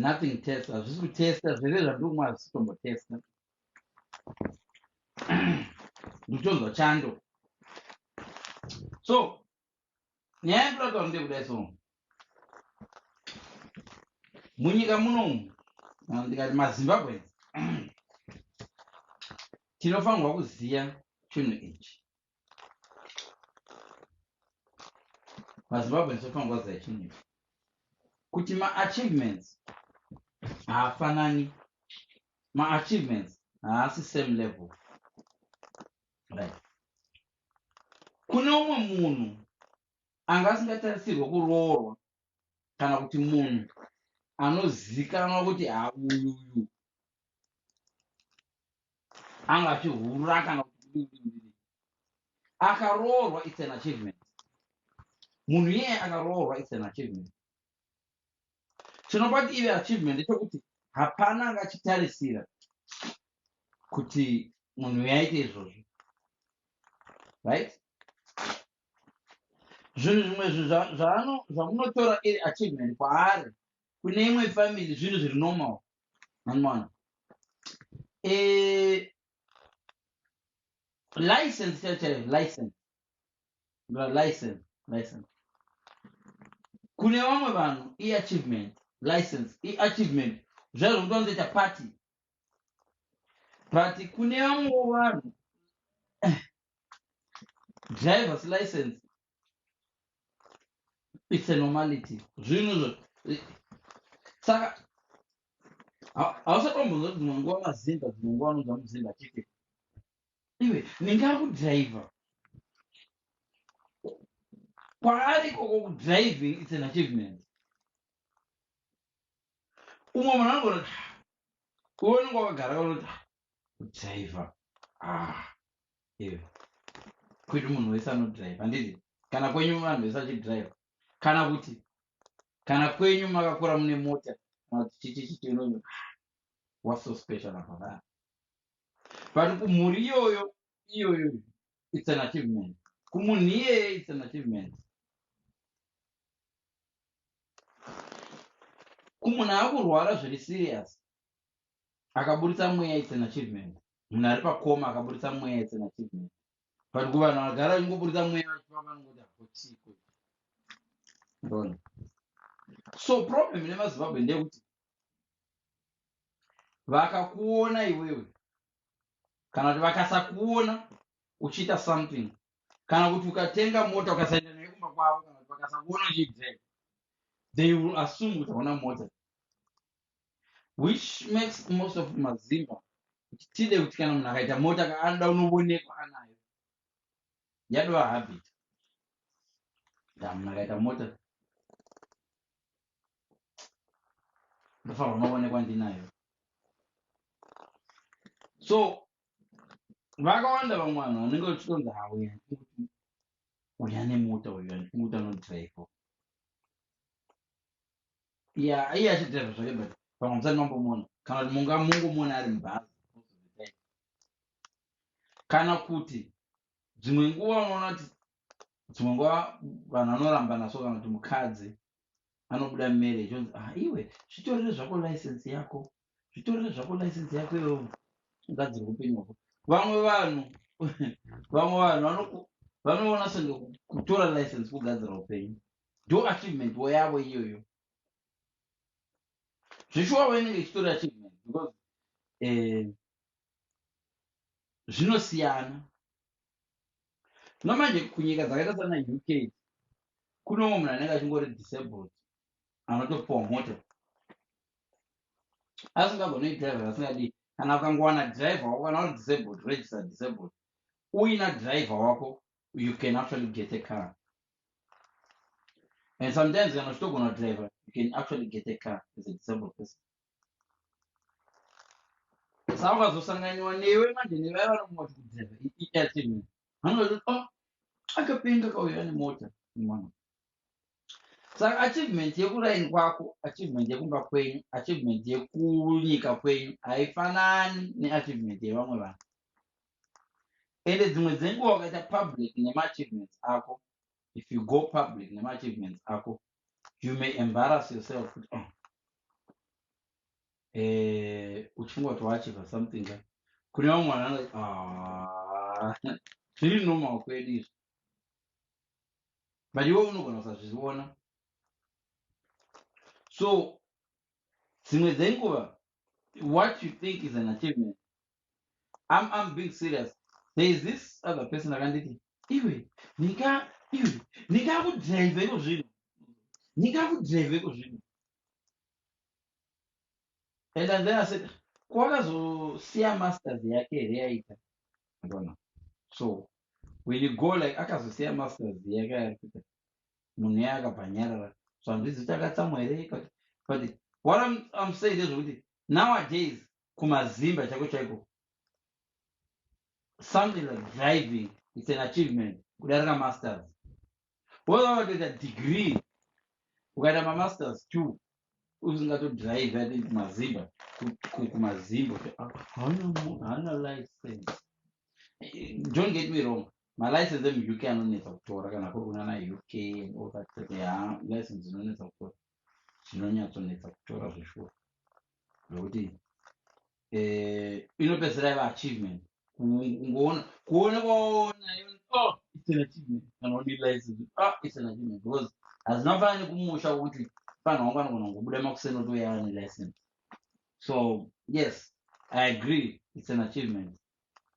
nothing test hazvisi kutesta zvere zvandoma hazvisi kutombotesta ndikutonzwa chando. So nyaya yekutaura ndekudai. So munyika munomu ndikati mazimbabwe tinofanirwa kuziya chinhu ichi. Mazimbabwe tinofanirwa kuziya chinhu ichi kuti maachievements haafanani, maachievements haasi same level, right? Kune umwe munhu anga asingatarisirwa kuroorwa kana kuti munhu anozikanwa kuti uyuyu anga achihura kana kuti akaroorwa, it's an achievement. Munhu iyeye akaroorwa, it's an achievement. Chinopa kuti ive achievement ndechekuti hapana anga achitarisira kuti munhu yaite izvozvo, right? Zvinhu zvimwe zvamunotora iri achievement kwaari kune imwe family zvinhu zviri normal. Manwana license chaichaio, license kune vamwe vanhu iachievement, license iachievement zvaizvo kutonzoita party, but kune vamwewo vanhu drivers license it's a normality. Zvinhu saka hausatombonzwa kuti dzimwe nguva mazimba, dzimwe nguva anonzwa muzimba achiti iwe ndingava kudhiraivha. Kwaari koko kudriving it's an achievement. Umwe munhu anogona uonenge wakagara kanoti kudhiraivha iwe kwete munhu wese anodhiraivha handiti. Kana kwenyu vanhu vese achidhiraivha, kana kuti kana kwenyu makakura mune mota kana kuti chichi what's so special about that? But kumhuri iyoyo it's an achievement. Kumunhu iyeye it's an achievement. Kumunhu akurwara zviri serious akaburitsa mweya it's an achievement. Munhu ari pakoma akaburitsa mweya it's an achievement. But kuvanhu vagara vachingoburitsa mweya vachifamba vanongoti hakotiko. Ndona. So problem nemazimbabwe ndeyekuti vakakuona iwewe kana kuti vakasakuona uchiita something, kana kuti ukatenga mota ukasaenda nayo kumba kwavo, kana kuti vakasakuona uchiidrive, they will assume kuti hauna mota, which makes most of mazimba kuti tide kuti kana munhu akaita mota anoda unoonekwa anayo. Yadova habit. Munhu akaita mota ndofanirwa unoonekwa ndinayo. So vakawanda vamwe vanhu vanenge vachitonzi uyu ane mota, uyu andikuti anodhiraivha. Iye achidhiraivha zvake, but pamwe musati mambomuona, kana kuti mungomuona ari mubhazi, kana kuti dzimwe nguva unoona kuti dzimwe nguva vanhu vanoramba naso, kana kuti mukadzi anobuda marriage onzi iwe zvitorere zvako license yako, zvitorere zvako license yako iwewe ugadzire upenyu hwako. Vamwe vanhu vanoona senge kutora license kugadzira upenyu ndo achievement yavo iyoyo. Zvishuwa inenge ichitora achievement because zvinosiyana. Nomanje kunyika dzakaita sana UK kuno munhu anenge achingori disabled anotopiwa mota asingagoni driver asingadi. Kana ukangowana driver wako kana uri disabled, registered disabled, uina driver wako, you can actually get a car. And sometimes kana uchitogona driver, you can actually get a car as a disabled person. Saka ukazosanganiwa newe manje nevaya vanomoti kudriver iachievement, vanoti akapenga kauya ane mota mwana. Saka achievement yekuraini kwako, achievement yekumba kwenyu, achievement yekunyika kwenyu haifanani neachievement yevamwe vanhu. Ende dzimwe dzenguva ukaita public nemaachievements ako, if you go public nemaachievements ako, you may embarrass yourself kuti uchingoti wachiva something ka kune vamwe mwana anoti zviri normal kwedu izvi, but iwe unogona kusazviona. So dzimwe dzenguva what you think is an achievement, I'm being serious. There is this other person akanditi iwe ndingakudhiraivheko zvino, ndingakudhiraivheko zvino. And then I said, kwakazosiya masters yake here yaita. So when you go like akazosiya masters yake yaita, munhu iye akabva anyarara. So handizvi takatsamwa here. But what I'm saying is kuti nowadays kumazimba chako chaiko, something like driving, it's an achievement kudarika masters. Whether watoita degree ukaita mamasters too usingatodrive ati kumazimba kumazimba haana license. Don't get me wrong, malicense emuuk anonetsa kutora kana kuri kunana uk and all that. License inonetsa kutora, zvinonyatsonetsa kutora zveshuwa zvokuti inopedzisira iva achievement. Kuona kwaona it's an achievement kana udi license, it's an achievement because hazina fanira kumusha kuti panhu wangu anogona kungobuda makuseni toya ane license. So yes, I agree, it's an achievement.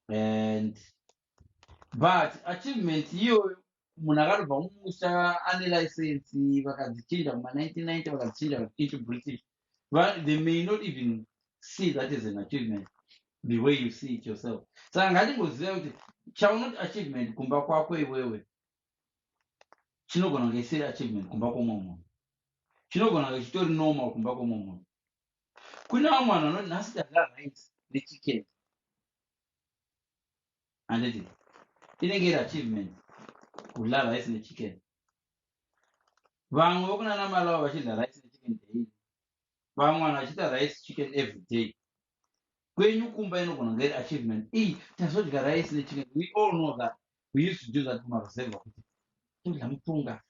And but achievement iyoyo munhu akatobva mumusha ane license vakadzichinja kuma1990 vakadzichinja into British, they may not even see that as an achievement the way you see it yourself. Saka ngatingoziva kuti chaunoti achievement kumba kwako iwewe chinogona kunge isiri achievement kumba kwomwe munhu, chinogona kunge chitori normal kumba kwomwe munhu. Kuna vamwe vanhu vanoti nhasi tadya rice nechicken, handiti inenge iri achievement kudya rice nechicken. Vamwe vokunana malava vachidya rice nechicken daily, vamwe vanhu vachiita rice chicken every day. Kwenyu kumba inogona kunge iri achievement, tazodya rice nechicken. We all know that we used to do that kumaruzevha kuti todya mupunga